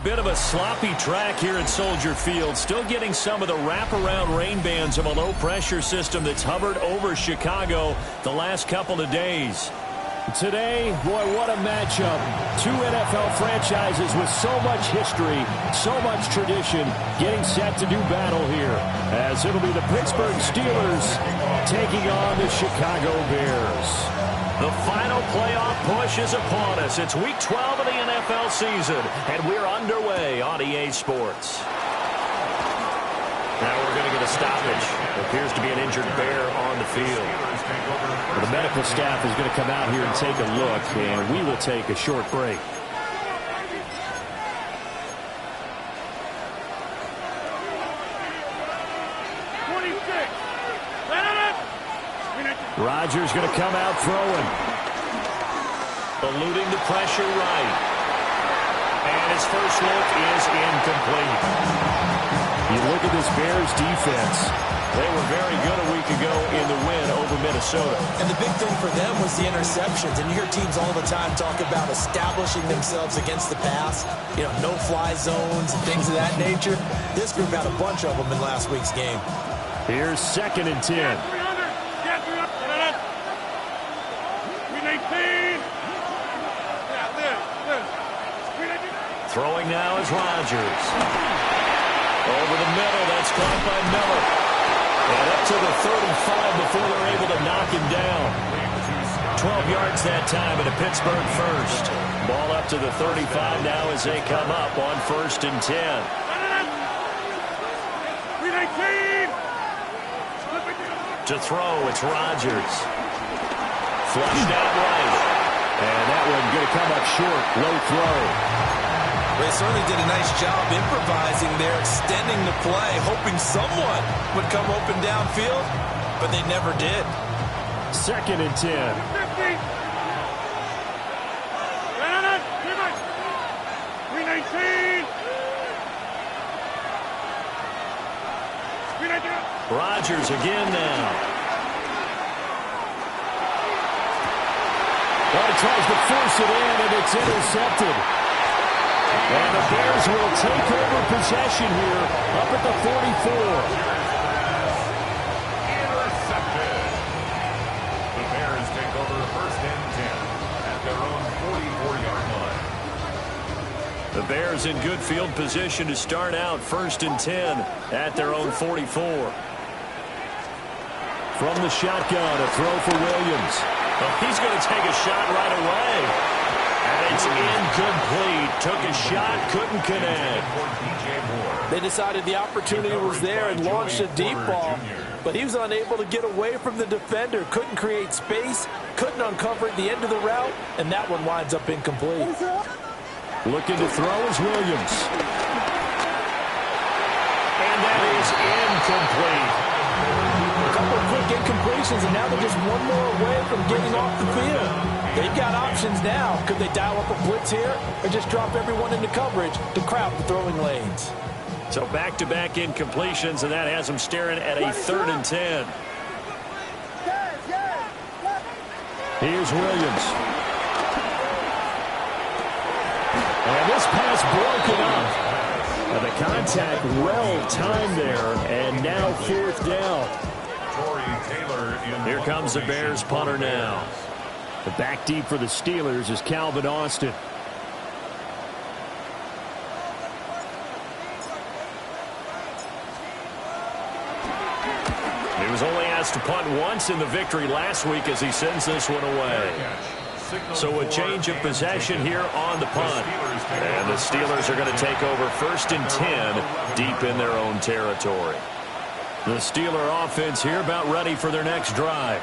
Bit of a sloppy track here at Soldier Field. Still getting some of the wraparound rain bands of a low-pressure system that's hovered over Chicago the last couple of days. Today, boy, what a matchup. Two NFL franchises with so much history, so much tradition, getting set to do battle here, as it'll be the Pittsburgh Steelers taking on the Chicago Bears. The final playoff push is upon us. It's Week 12 of the NFL season, and we're underway on EA Sports. Now we're going to get a stoppage. There appears to be an injured Bear on the field. Well, the medical staff is going to come out here and take a look, and we will take a short break. Rodgers going to come out throwing. Eluding the pressure right. And his first look is incomplete. You look at this Bears defense. They were very good a week ago in the win over Minnesota. And the big thing for them was the interceptions. And you hear teams all the time talk about establishing themselves against the pass. You know, no-fly zones and things of that nature. This group had a bunch of them in last week's game. Here's 2nd and 10. Throwing now is Rodgers. Over the middle, that's caught by Miller. And up to the 35 before they're able to knock him down. 12 yards that time and a Pittsburgh first. Ball up to the 35 now as they come up on 1st and 10. To throw, it's Rodgers. Flushed out right. And that one going to come up short. Low throw. They certainly did a nice job improvising there, extending the play, hoping someone would come open downfield, but they never did. 2nd and 10. Rodgers again now. Well, he tries to force it in, and it's intercepted. And the Bears will take over possession here up at the 44. Intercepted. The Bears take over 1st and 10 at their own 44-yard line. The Bears in good field position to start out 1st and 10 at their own 44. From the shotgun, a throw for Williams. Well, he's going to take a shot right away. And it's incomplete. Took a shot, couldn't connect. They decided the opportunity was there and launched a deep ball, but he was unable to get away from the defender. Couldn't create space, couldn't uncover at the end of the route, and that one winds up incomplete. Looking to throw is Williams. And that is incomplete. A couple of quick incompletions, and now they're just one more away from getting off the field. They've got options now. Could they dial up a blitz here or just drop everyone into coverage to crowd the throwing lanes? So back-to-back incompletions, and that has them staring at a 3rd and 10. Here's Williams. And this pass broken up. And the contact well-timed there, and now 4th down. Here comes the Bears punter now. The back deep for the Steelers is Calvin Austin. He was only asked to punt once in the victory last week as he sends this one away. So a change of possession here on the punt. And the Steelers are going to take over 1st and 10 deep in their own territory. The Steeler offense here about ready for their next drive.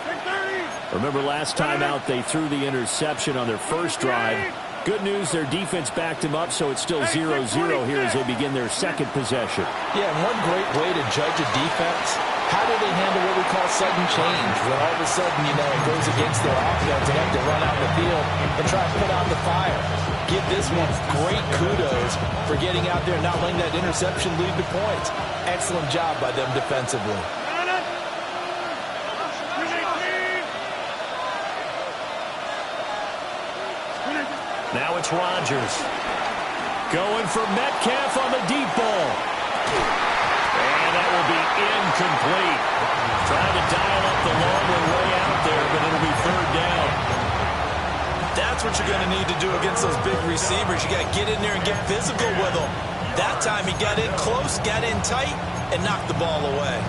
Remember last time out they threw the interception on their first drive. Good news, their defense backed them up, so it's still 0-0 here as they begin their 2nd possession. Yeah, and one great way to judge a defense, how do they handle what we call sudden change? When all of a sudden, you know, it goes against their offense and have to run out the field and try to put out the fire. Give this one great kudos for getting out there and not letting that interception lead to points. Excellent job by them defensively. Now it's Rodgers. Going for Metcalf on the deep ball. And that will be incomplete. Trying to dial up the long way out there, but it'll be third down. That's what you're going to need to do against those big receivers. You got to get in there and get physical with them. That time he got in close, got in tight, and knocked the ball away.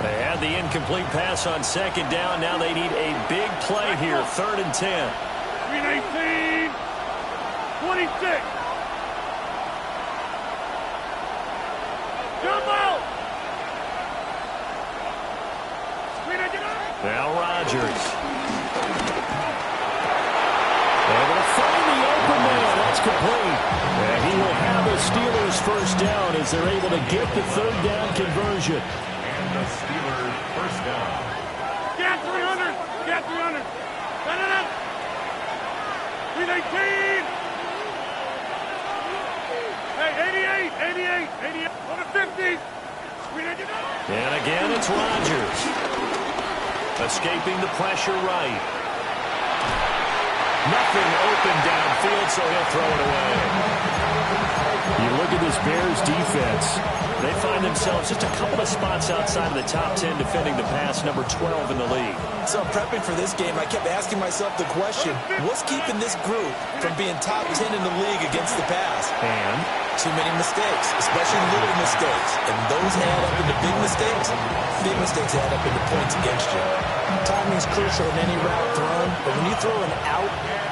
They had the incomplete pass on second down. Now they need a big play here, 3rd and 10. 18, 26. Jump out. Now Rodgers. Able to find the open man. That's complete. And he will have the Steelers first down as they're able to get the 3rd down conversion. And the Steelers first down. Get 300. Get 300. Set it up. 18. Hey, 88. 88. On the 50. And again, it's Rodgers. Escaping the pressure right. Nothing open downfield, so he'll throw it away. You look at this Bears defense. They find themselves just a couple of spots outside of the top 10 defending the pass, number 12 in the league. So prepping for this game, I kept asking myself the question, what's keeping this group from being top 10 in the league against the pass? And too many mistakes, especially little mistakes. And those add up into big mistakes. Big mistakes add up into points against you. Timing is crucial in any route thrown, but when you throw an out,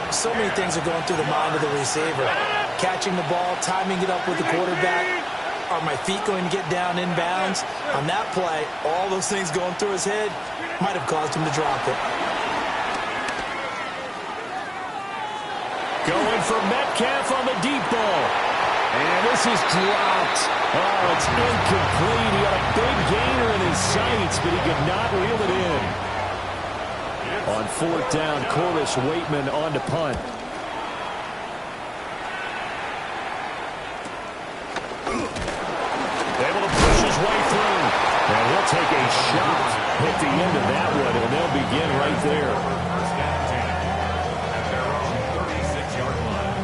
so many things are going through the mind of the receiver. Catching the ball, timing it up with the quarterback. Are my feet going to get down inbounds? On that play, all those things going through his head might have caused him to drop it. going for Metcalf on the deep ball. And this is dropped. Oh, it's incomplete. He had a big gainer in his sights, but he could not reel it in. On 4th down, Corliss Waitman on to punt. Able to push his way through. And he'll take a shot at the end of that one, and they'll begin right there. First down 10 at their own 36-yard line.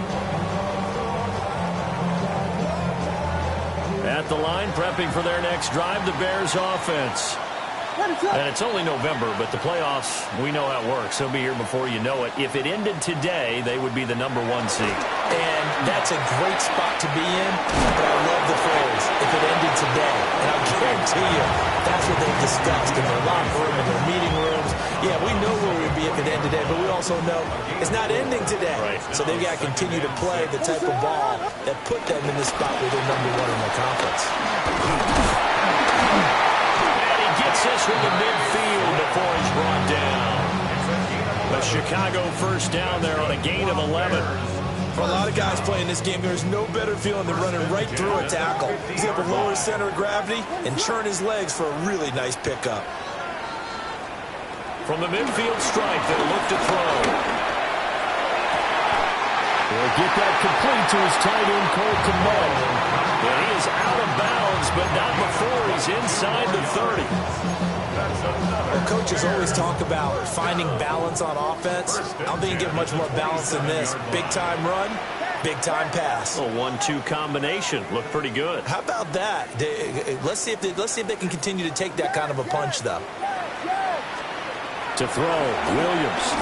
At the line, prepping for their next drive, the Bears offense. And it's only November, but the playoffs, we know how it works. They'll be here before you know it. If it ended today, they would be the #1 seed. And that's a great spot to be in, but I love the phrase, if it ended today. And I'll guarantee you, that's what they've discussed in their locker room, in their meeting rooms. Yeah, we know where we'd be if it ended today, but we also know it's not ending today. Right. So they've got to continue to play the type of ball that put them in the spot where they're #1 in the conference. This from the midfield before he's brought down. The Chicago first down there on a gain of 11. For a lot of guys playing this game, there's no better feeling than running right through a tackle. He's able to lower his center of gravity and churn his legs for a really nice pickup. From the midfield stripe, they'll look to throw. He'll get that complete to his tight end, Cole Kmet. And he is out of bounds, but not before he's inside the 30. Well, coaches always talk about finding balance on offense. I don't think you get much more balance than this. Big-time run, big-time pass. A 1-2 combination. Looked pretty good. How about that? Let's see if they can continue to take that kind of a punch, though. To throw, Williams.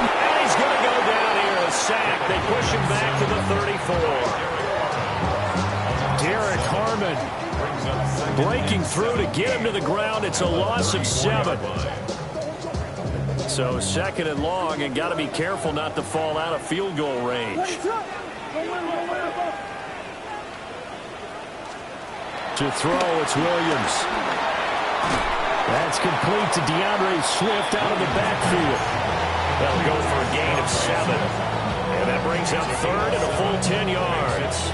And he's going to go down here, a sack. They push him back to the 34. Derek Harmon breaking through to get him to the ground. It's a loss of 7. So 2nd and long, and got to be careful not to fall out of field goal range. To throw, it's Williams. That's complete to DeAndre Swift out of the backfield. That'll go for a gain of 7. And that brings up 3rd and a full 10 yards.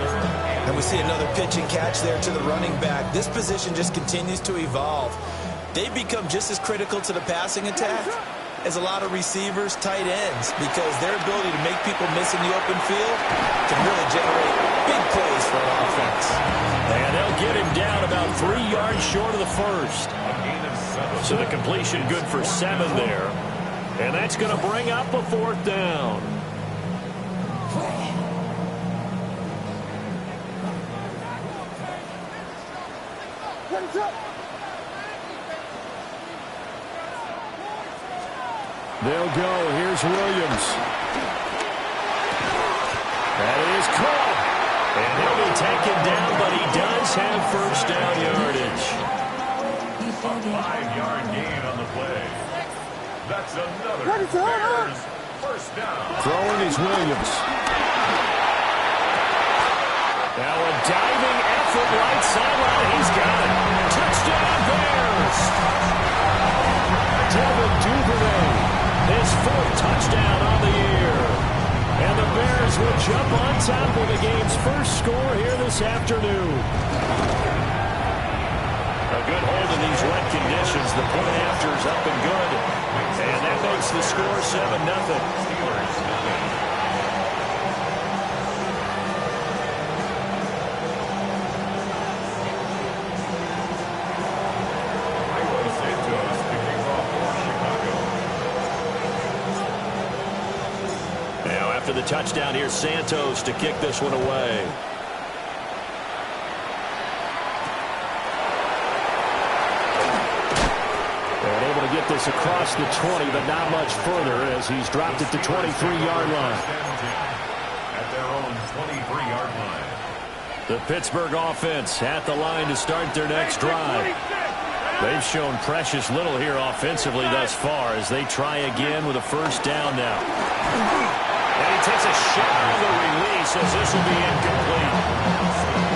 And we see another pitch and catch there to the running back. This position just continues to evolve. They become just as critical to the passing attack as a lot of receivers, tight ends, because their ability to make people miss in the open field can really generate big plays for an offense. And they'll get him down about 3 yards short of the first. So the completion good for 7 there. And that's going to bring up a 4th down. They'll go. Here's Williams. That is caught. And he'll be taken down, but he does have first down yardage. A 5-yard gain on the play. That's another Bears first down. Throwing is Williams. Now a diving effort right sideline. He's got it. Touchdown Bears. Devin Duvernay, his 4th touchdown on the year. And the Bears will jump on top of the game's first score here this afternoon. A good hold in these wet conditions. The point after is up and good. And that makes the score 7-0. After the touchdown, here's Santos to kick this one away. They're able to get this across the 20, but not much further as he's dropped it to 23-yard line. At their own 23-yard line. The Pittsburgh offense at the line to start their next drive. They've shown precious little here offensively thus far as they try again with a first down now. And he takes a shot on the release as this will be incomplete.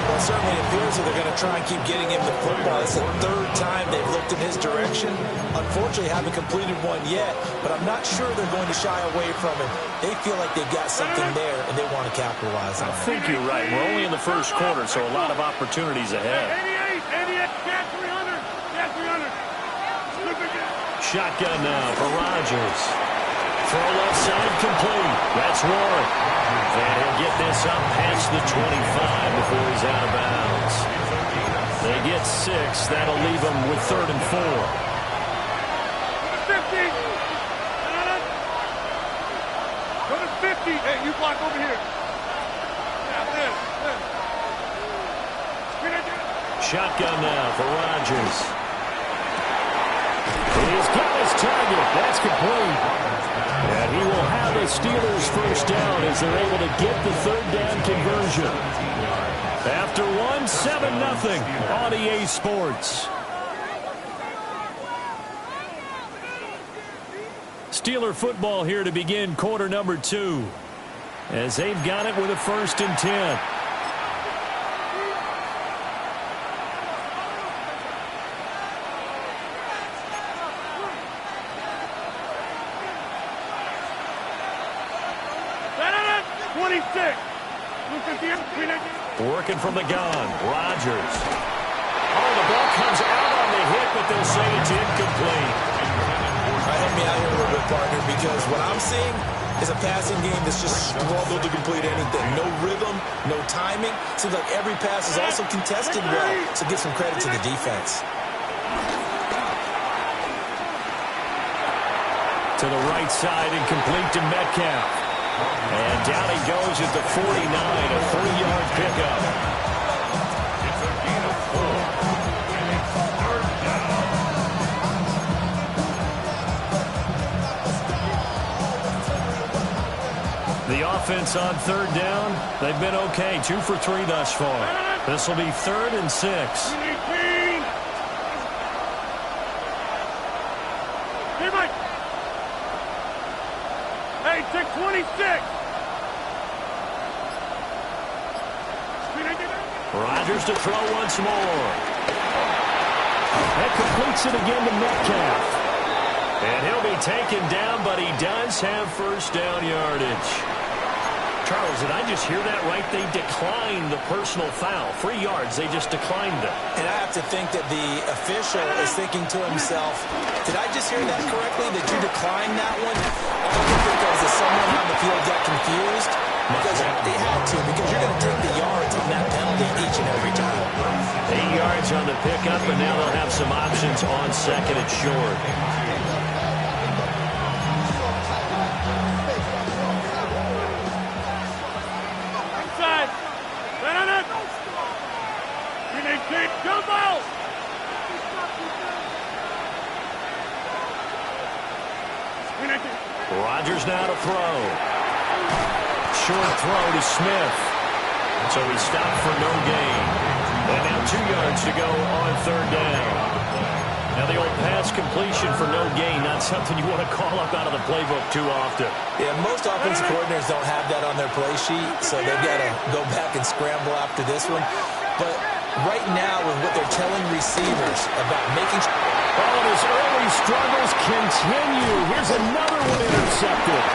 Well, it certainly appears that they're going to try and keep getting him the football. It's the 3rd time they've looked in his direction. Unfortunately, haven't completed one yet, but I'm not sure they're going to shy away from it. They feel like they've got something there, and they want to capitalize on it. I think you're right. We're only in the first quarter, so a lot of opportunities ahead. 88, get 300, get 300. Shotgun now for Rodgers. Throw left side complete. That's Warren. And he'll get this up past the 25 before he's out of bounds. They get 6. That'll leave them with 3rd and 4. 50. Go to 50. Hey, you block over here. Yeah, this. Shotgun now for Rodgers. He's got his target. That's complete. And he will have the Steelers first down as they're able to get the 3rd down conversion. After 1, 7-0 on EA Sports. Steeler football here to begin quarter number 2. As they've got it with a 1st and 10. Working from the gun, Rodgers. Oh, the ball comes out on the hit, but they'll say it's incomplete. Help me out here a little bit, partner, because what I'm seeing is a passing game that's just struggled to complete anything. No rhythm, no timing. Seems like every pass is also contested well, so give some credit to the defense. To the right side and complete to Metcalf. And down he goes at the 49, a 3-yard pickup. It's a gain of 4. And it's 3rd down. The offense on 3rd down, they've been okay. 2 for 3 thus far. This will be 3rd and 6. Hey, take 26. Rodgers to throw once more. That completes it again to Metcalf. And he'll be taken down, but he does have first down yardage. Charles, did I just hear that right? They declined the personal foul. 3 yards, they just declined it. And I have to think that the official is thinking to himself, did I just hear that correctly, that you declined that one? All I can think of is that someone on the field got confused because they had to, because you're going to take the yards on that penalty each and every time. 8 yards on the pickup, and now they'll have some options on 2nd and short. Rodgers now to throw. Short throw to Smith. So he stopped for no gain. And now 2 yards to go on third down. Now the old pass completion for no gain, not something you want to call up out of the playbook too often. Yeah, most offensive coordinators don't have that on their play sheet, so they've got to go back and scramble after this one. But right now, with what they're telling receivers about making... Oh, and his early struggles continue. Here's another one intercepted.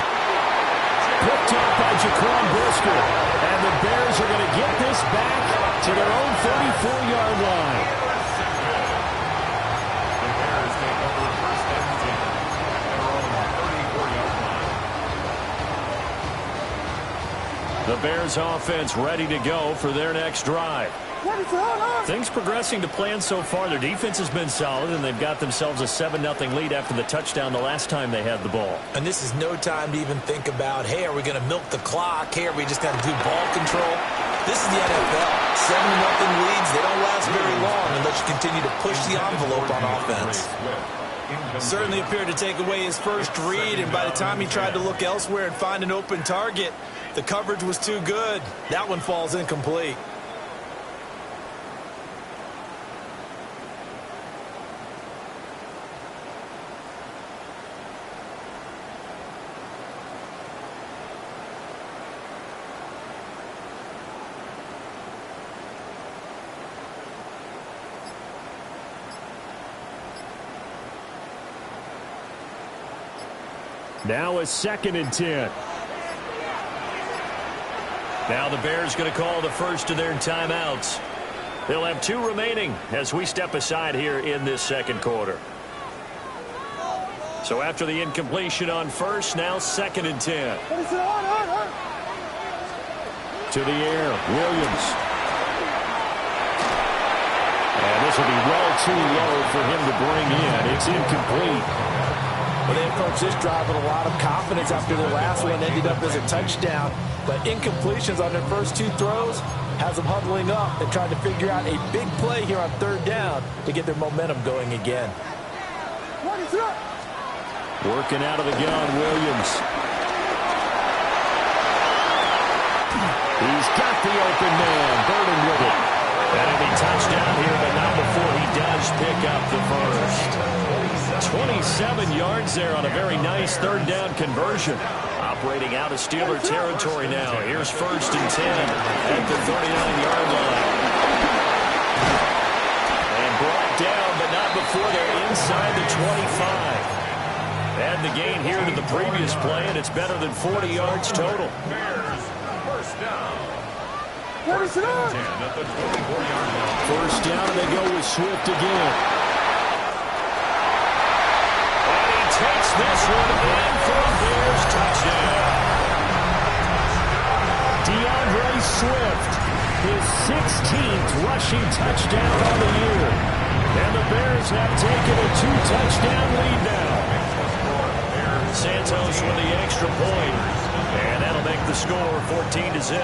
Picked up by Jaquan Brisker. And the Bears are going to get this back to their own 34-yard line. The Bears take over first and 10 at their own 34-yard line. The Bears offense ready to go for their next drive. Things progressing to plan so far. Their defense has been solid, and they've got themselves a 7-0 lead after the touchdown the last time they had the ball. And this is no time to even think about, hey, are we going to milk the clock? Hey, are we just going to do ball control? This is the NFL. 7-0 leads, they don't last very long unless you continue to push the envelope on offense. Certainly appeared to take away his first read, and by the time he tried to look elsewhere and find an open target, the coverage was too good. That one falls incomplete. Now a 2nd and 10. Now the Bears going to call the first of their timeouts. They'll have 2 remaining as we step aside here in this second quarter. So after the incompletion on first, now 2nd and 10. To the air, Williams. And this will be well too low for him to bring in. It's incomplete. Well, they approached this drive with a lot of confidence after their last one ended up as a touchdown. But incompletions on their first 2 throws has them huddling up and trying to figure out a big play here on third down to get their momentum going again. Working out of the gun, Williams. He's got the open man. Burden with it. That'll be touchdown here, but not before he does pick up the first. 27 yards there on a very nice third down conversion. Operating out of Steeler territory now. Here's 1st and 10 at the 39-yard line. And brought down, but not before they're inside the 25. Add the gain here to the previous play, and it's better than 40 yards total. Bears, first down. First and 10 at the 24-yard line. First down, and they go with Swift again. And he takes this one in for a Bears touchdown. DeAndre Swift, his 16th rushing touchdown on the year. And the Bears have taken a 2-touchdown lead now. Santos with the extra point. And that'll make the score 14-0.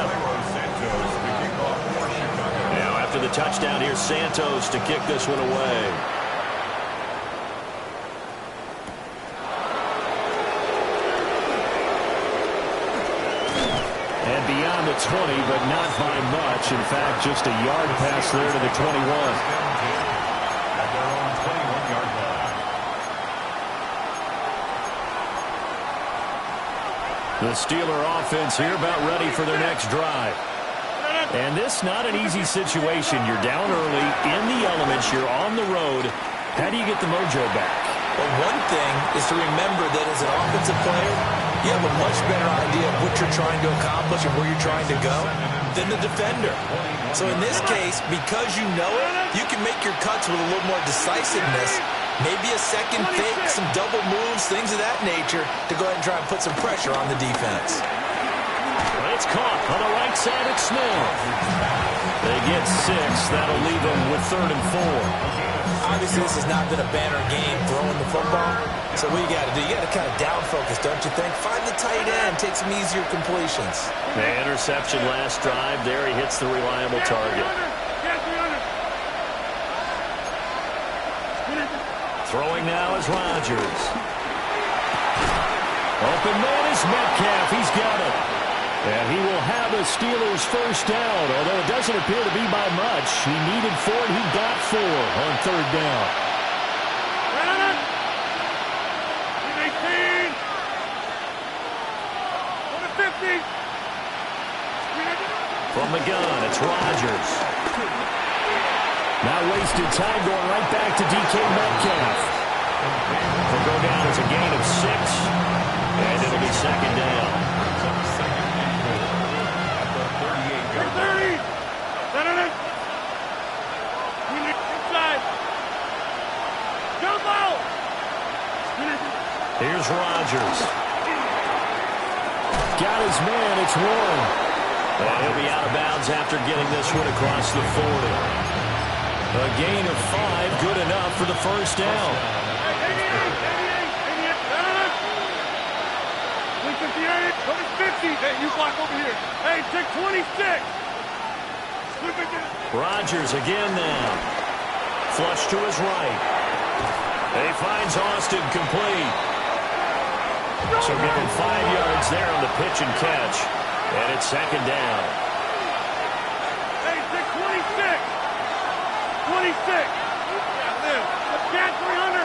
Now after the touchdown, here's Santos to kick this one away. And beyond the 20, but not by much. In fact, just a yard pass there to the 21. The Steeler offense here about ready for their next drive. And this not an easy situation. You're down early, in the elements, you're on the road. How do you get the mojo back? Well, one thing is to remember that as an offensive player, you have a much better idea of what you're trying to accomplish and where you're trying to go than the defender. So in this case, because you know it, you can make your cuts with a little more decisiveness. Maybe a second fake, some double moves, things of that nature to go ahead and try and put some pressure on the defense. It's caught on the right side of Smith. They get 6. That'll leave them with 3rd and 4. Obviously, this has not been a banner game throwing the football. So what you got to do, you got to kind of down focus, don't you think? Find the tight end, take some easier completions. The interception last drive. There he hits the reliable target. Throwing now is Rodgers. Open man is Metcalf. He's got it. And he will have a Steelers first down, although it doesn't appear to be by much. He needed 4, and he got 4 on third down. 18. 50. From the gun, it's Rodgers. Now wasted time going right back to DK Metcalf. Will go down as a gain of 6, and it'll be second down. 30. Inside. Jump out. Here's Rodgers. Got his man, it's Warren. And he'll be out of bounds after getting this one across the 40. A gain of 5, good enough for the first down. 58, 50. Hey, you block over here. Hey, take 26. Rodgers again now. Flush to his right. He finds Austin complete. So give him 5 yards there on the pitch and catch. And it's second down. Hey, take 26. 26. Let's get 300.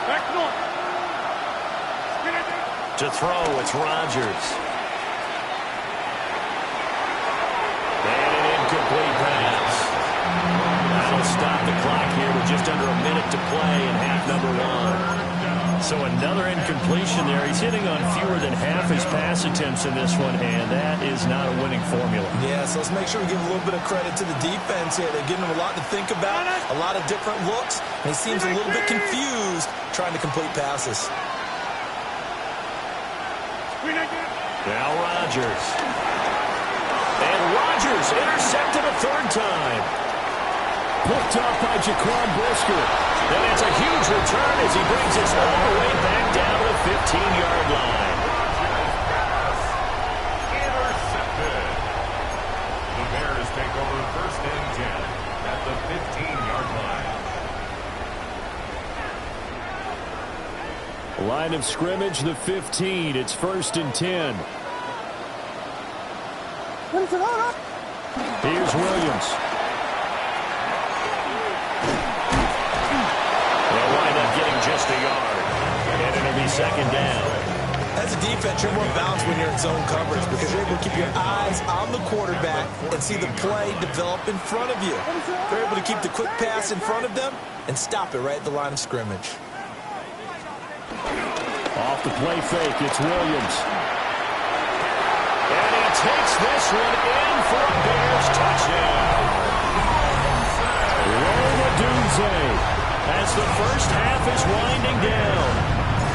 Back north. To throw, it's Rodgers. And an incomplete pass. That'll stop the clock here with just under a minute to play in half number 1. So another incompletion there. He's hitting on fewer than half his pass attempts in this one, and that is not a winning formula. Yeah, so let's make sure we give a little bit of credit to the defense here. They're giving him a lot to think about, a lot of different looks, and he seems a little bit confused trying to complete passes. Now Rodgers. And Rodgers intercepted a third time. Picked off by Jaquan Brisker. And it's a huge return as he brings us all the way back down to the 15-yard line. Intercepted. The Bears take over first and 10 at the 15-yard line. Line of scrimmage, the 15. It's first and 10. Here's Williams. They'll wind up getting just a yard. And it'll be second down. As a defense, you're more balanced when you're in zone coverage because you're able to keep your eyes on the quarterback and see the play develop in front of you. They're able to keep the quick pass in front of them and stop it right at the line of scrimmage. Off the play fake, it's Williams. And he takes this one in for a Bears touchdown. Rome Odunze as the first half is winding down.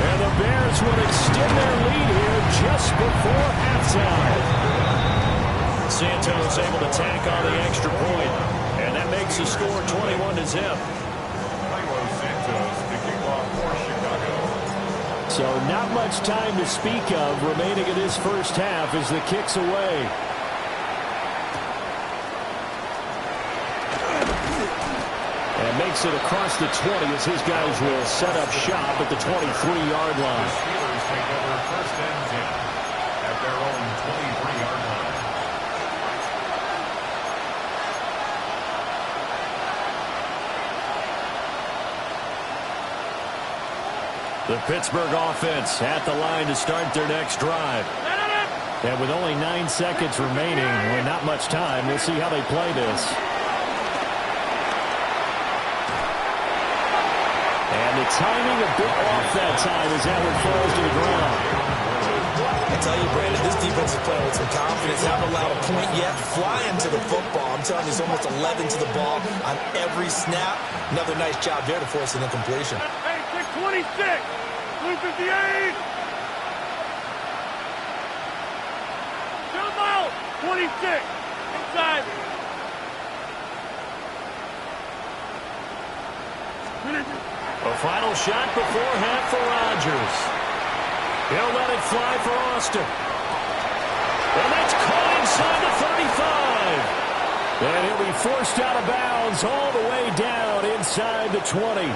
And the Bears will extend their lead here just before halftime. Santos able to tack on the extra point. And that makes the score 21-0. Santos to kick off for Chicago. So not much time to speak of remaining in this first half as the kick's away. And makes it across the 20 as his guys will set up shop at the 23-yard line. The Steelers take over first and 10 at their own 23-yard line. The Pittsburgh offense at the line to start their next drive. And with only 9 seconds remaining, well, not much time, we'll see how they play this. And the timing a bit off that time as that one falls to the ground. I tell you, Brandon, this defense is playing with some confidence. Haven't allowed a point yet. Flying to the football. I'm telling you, it's almost 11 to the ball on every snap. Another nice job there to force an incompletion. 26, blue 58. Jump out, 26, inside. A final shot before half for Rodgers. He'll let it fly for Austin. And that's caught inside the 35. And he'll be forced out of bounds all the way down inside the 20.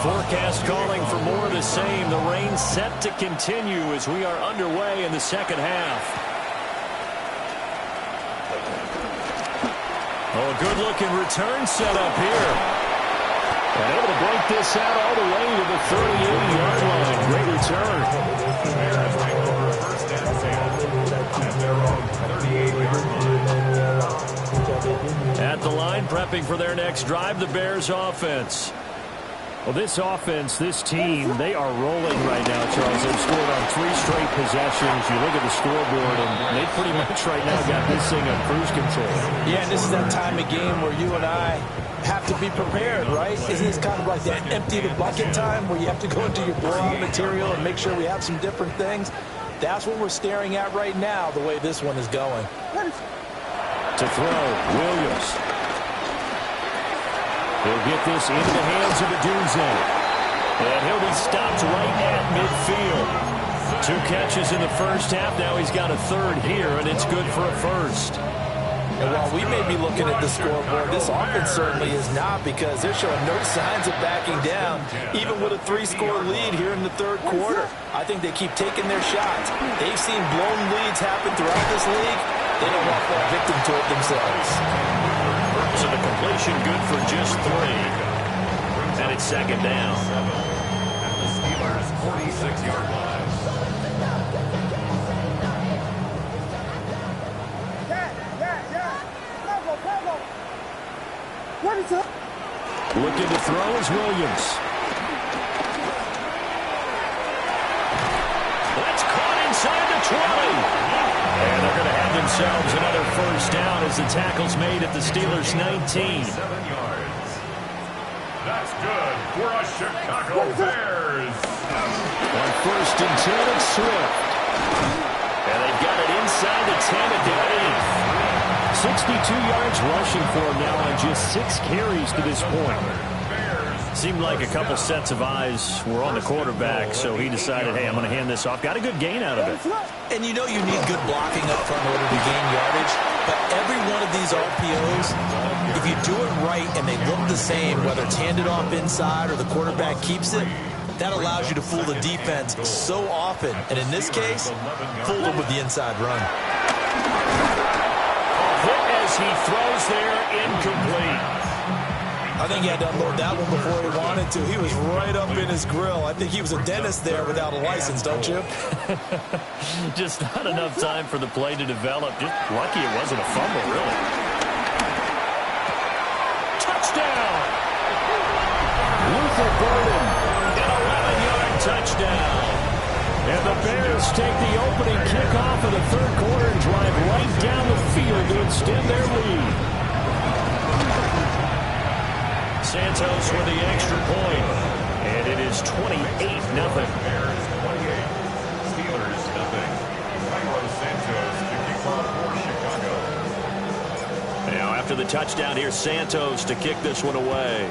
forecast calling for more of the same. The rain set to continue as we are underway in the second half. Oh, good-looking return set up here. And able to break this out all the way to the 38-yard line. Great return. Bears take over first and 10 at their own 38-yard line. At the line, prepping for their next drive, the Bears offense. Well, this offense, this team, they are rolling right now, Charles. They've scored on 3 straight possessions. You look at the scoreboard, and they pretty much right now got this thing on cruise control. Yeah, and this is that time of game where you and I have to be prepared, right? Isn't this kind of like that empty the bucket time where you have to go into your blowout material and make sure we have some different things? That's what we're staring at right now, the way this one is going. To throw, Williams. He'll get this into the hands of Odunze. And he'll be stopped right at midfield. 2 catches in the first half. Now he's got a third here, and it's good for a first. And while we may be looking at the scoreboard, this offense certainly is not, because they're showing no signs of backing down, even with a 3-score lead here in the third quarter. I think they keep taking their shots. They've seen blown leads happen throughout this league. They don't want to fall victim to it themselves. So the completion good for just 3. And it's second down. At the Steelers' 46-yard line. What is up? Looking to throw is Williams. That's caught inside the 20. And they're going to have themselves another first down as the tackle's made at the Steelers' 19. 7 yards. That's good for a Chicago Bears. On first and 10, it's Swift. And they've got it inside the 10 at the 8. 62 yards rushing for him now on just 6 carries to this point. Seemed like a couple sets of eyes were on the quarterback, so he decided, hey, I'm going to hand this off. Got a good gain out of it. And you know you need good blocking up front in order to gain yardage, but every one of these RPOs, if you do it right and they look the same, whether it's handed off inside or the quarterback keeps it, that allows you to fool the defense so often. And in this case, fooled them with the inside run. Hit as he throws there, incomplete. I think he had to unload that one before he wanted to. He was right up in his grill. I think he was a dentist there without a license, don't you? Just not enough time for the play to develop. Just lucky it wasn't a fumble, really. Touchdown! Luther Burden, an 11-yard touchdown. And the Bears take the opening kickoff of the third quarter and drive right down the field to extend their lead. Santos with the extra point, and it is 28-0. Bears 28, Steelers 0. Cairo Santos to kick off for Chicago. Now after the touchdown, here's Santos to kick this one away.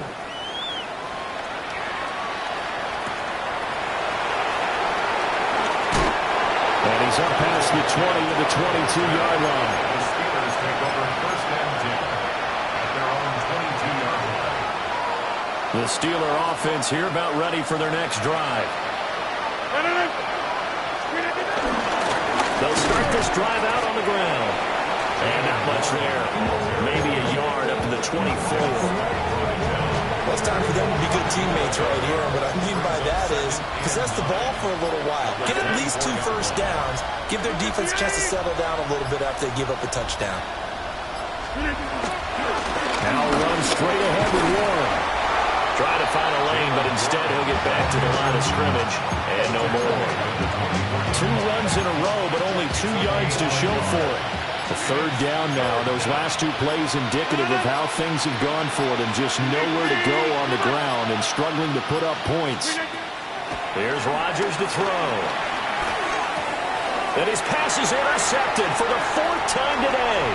And he's up past the 20 to the 22-yard line. The Steelers take over first and 10 at their own 22-yard line. The Steeler offense here about ready for their next drive. They'll start this drive out on the ground. And not much there. Maybe a yard up to the 24. Well, it's time for them to be good teammates right here. And what I mean by that is possess the ball for a little while. Get at least 2 first downs. Give their defense a chance to settle down a little bit after they give up a touchdown. Now run straight ahead with Warren. Try to find a lane, but instead he'll get back to the line of scrimmage. And no more. 2 runs in a row, but only 2 yards to show for it. The third down now. Those last 2 plays indicative of how things have gone for them. Just nowhere to go on the ground and struggling to put up points. Here's Rodgers to throw. And his pass is intercepted for the 4th time today.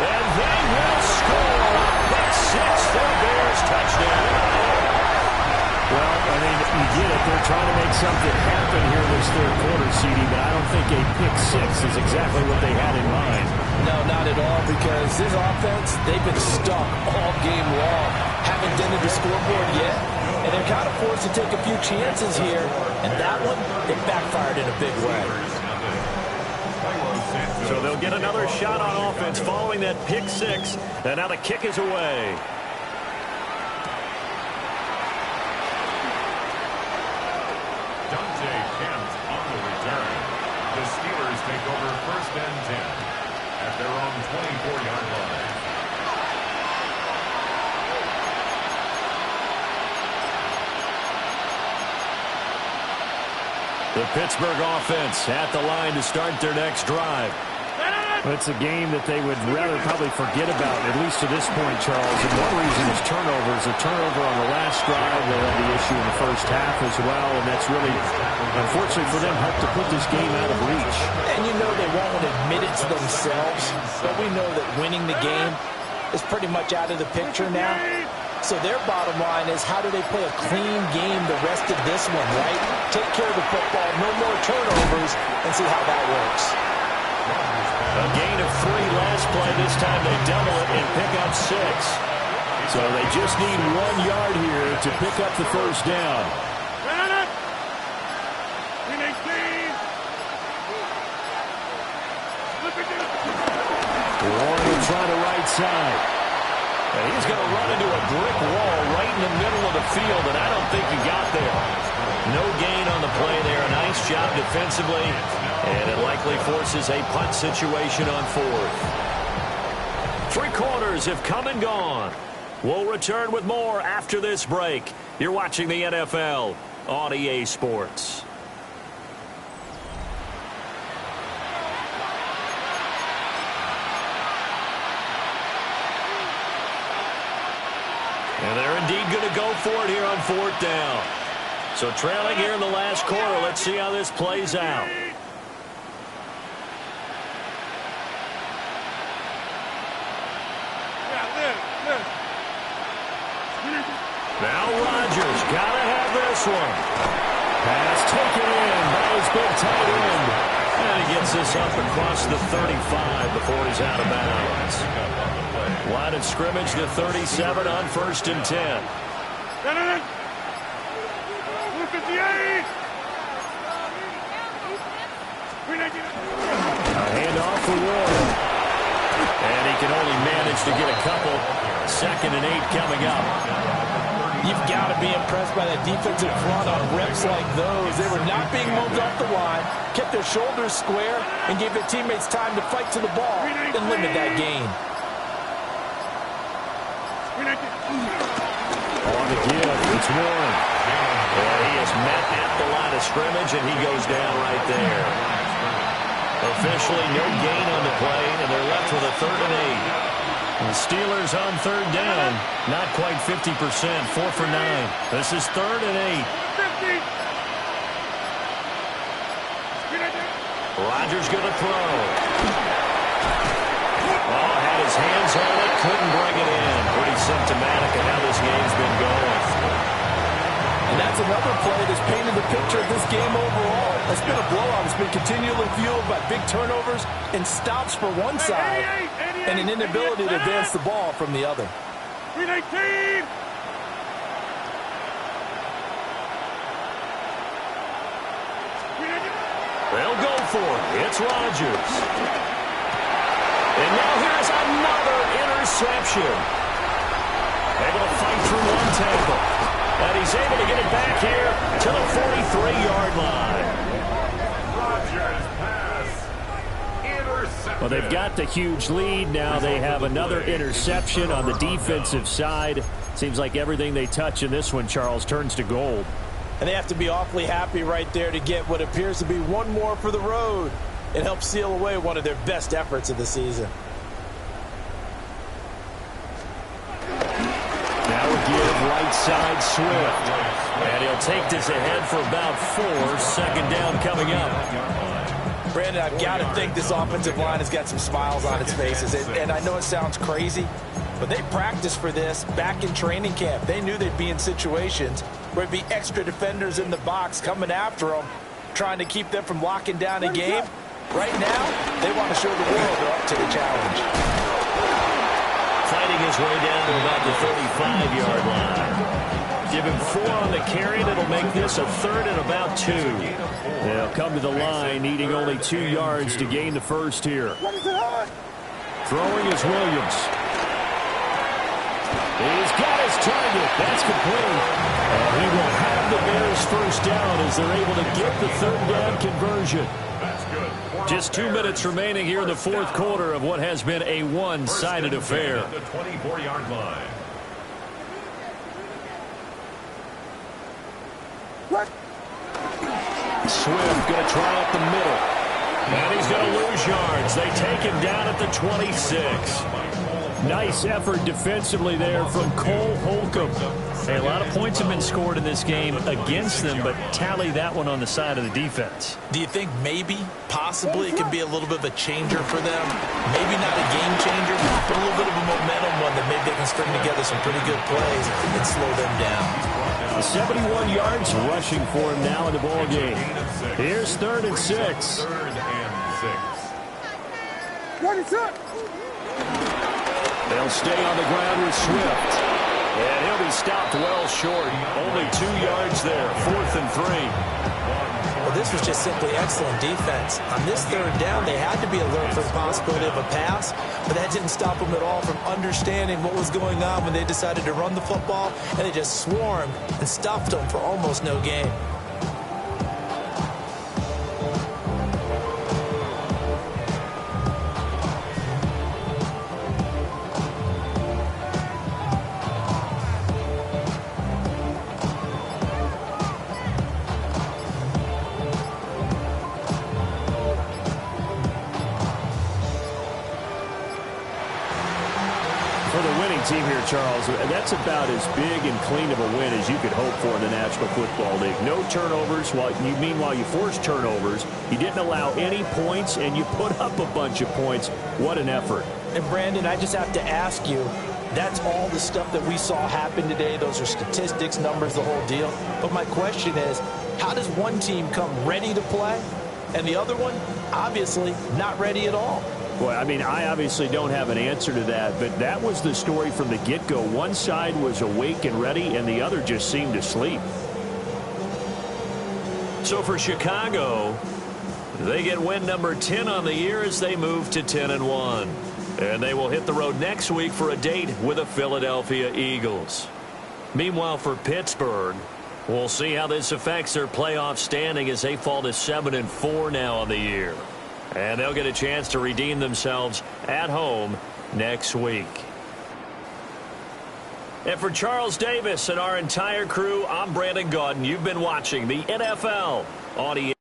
And they will score. Pick 6 for the Bears. Touchdown. Well, I mean, you get it. They're trying to make something happen here in this third quarter, CD, but I don't think a pick 6 is exactly what they had in mind. No, not at all, because this offense, they've been stuck all game long. Haven't dented the scoreboard yet, and And they're kind of forced to take a few chances here. And that one, it backfired in a big way. So they'll get another shot on offense following that pick six. And now the kick is away. Dante Kemp on the return. The Steelers take over 1st and 10 at their own 24-yard line. The Pittsburgh offense at the line to start their next drive. It's a game that they would rather probably forget about, at least to this point, Charles. And one reason is turnovers. A turnover on the last drive. They had the issue in the first half as well. And that's really, unfortunately for them, helped to put this game out of reach. And you know they won't admit it to themselves. But we know that winning the game is pretty much out of the picture now. So their bottom line is, how do they play a clean game the rest of this one, right? Take care of the football, no more turnovers, and see how that works. A gain of 3 last play. This time they double it and pick up 6. So they just need 1 yard here to pick up the first down. Warren will try the right side. And he's going to run into a brick wall right in the middle of the field, and I don't think he got there. No gain on the play there. A nice job defensively, and it likely forces a punt situation on 4th. 3 quarters have come and gone. We'll return with more after this break. You're watching the NFL on EA Sports. And they're indeed going to go for it here on 4th down. So trailing here in the last quarter. Let's see how this plays out. Now Rodgers got to have this one. Pass taken in by his big tight end. And he gets this up across the 35 before he's out of bounds. Line of scrimmage to 37 on 1st and 10. A handoff for Warren. And he can only manage to get a couple. 2nd and 8 coming up. You've got to be impressed by that defensive front on reps like those. They were not being moved off the line, kept their shoulders square, and gave their teammates time to fight to the ball and limit that gain. On the give, it's Warren. And he is met at the line of scrimmage, and he goes down right there. Officially no gain on the play, and they're left with a 3rd and 8. The Steelers on 3rd down, not quite 50%, 4 for 9. This is 3rd and 8. Rodgers going to throw. Oh, had his hands on it, couldn't bring it in. Pretty symptomatic of how this game's been going. And that's another play that's painted the picture of this game overall. It's been a blowout. It's been continually fueled by big turnovers and stops for one side and an inability to advance the ball from the other. They'll go for it. It's Rodgers. And now here's another interception. Able to fight through one tackle. And he's able to get it back here to the 43-yard line. Rodgers pass. Intercepted. Well, they've got the huge lead. Now they have another interception on the defensive side. Seems like everything they touch in this one, Charles, turns to gold. And they have to be awfully happy right there to get what appears to be one more for the road. It helps seal away one of their best efforts of the season. Now a give right side Swift. And he'll take this ahead for about 4. 2nd down coming up. Brandon, I've got to think this offensive line has got some smiles on its faces. And I know it sounds crazy, but they practiced for this back in training camp. They knew they'd be in situations where there'd be extra defenders in the box coming after them, trying to keep them from locking down a game. Right now, they want to show the world they're up to the challenge. Fighting his way down to about the 35-yard line. Give him 4 on the carry, and it'll make this a 3rd and about 2. They'll come to the line, needing only 2 yards to gain the first here. Throwing is Williams. He's got his target. That's complete. And he will have the Bears first down as they're able to get the 3rd down conversion. Just 2 minutes remaining here in the 4th quarter of what has been a one-sided affair. The 24-yard line. Swift going to try up the middle. And he's going to lose yards. They take him down at the 26. Nice effort defensively there from Cole Holcomb. Hey, a lot of points have been scored in this game against them, but tally that one on the side of the defense. Do you think maybe, possibly, it could be a little bit of a changer for them? Maybe not a game changer, but a little bit of a momentum one that maybe they can string together some pretty good plays and slow them down. 71 yards rushing for him now in the ball game. Here's 3rd and 6. 3rd and 6. They'll stay on the ground with Swift. And he'll be stopped well short. Only 2 yards there. 4th and 3. Well, this was just simply excellent defense. On this 3rd down, they had to be alert for the possibility of a pass, but that didn't stop them at all from understanding what was going on when they decided to run the football, and they just swarmed and stuffed them for almost no gain. Team here, Charles, that's about as big and clean of a win as you could hope for in the National Football League. No turnovers. Meanwhile, you forced turnovers. You didn't allow any points, and you put up a bunch of points. What an effort. And, Brandon, I just have to ask you, that's all the stuff that we saw happen today. Those are statistics, numbers, the whole deal. But my question is, how does one team come ready to play, and the other one, obviously, not ready at all? Well, I mean, I obviously don't have an answer to that, but that was the story from the get-go. One side was awake and ready, and the other just seemed to sleep. So for Chicago, they get win number 10 on the year as they move to 10-1. And they will hit the road next week for a date with the Philadelphia Eagles. Meanwhile, for Pittsburgh, we'll see how this affects their playoff standing as they fall to 7-4 now on the year. And they'll get a chance to redeem themselves at home next week. And for Charles Davis and our entire crew, I'm Brandon Gaudin. You've been watching the NFL on ESPN.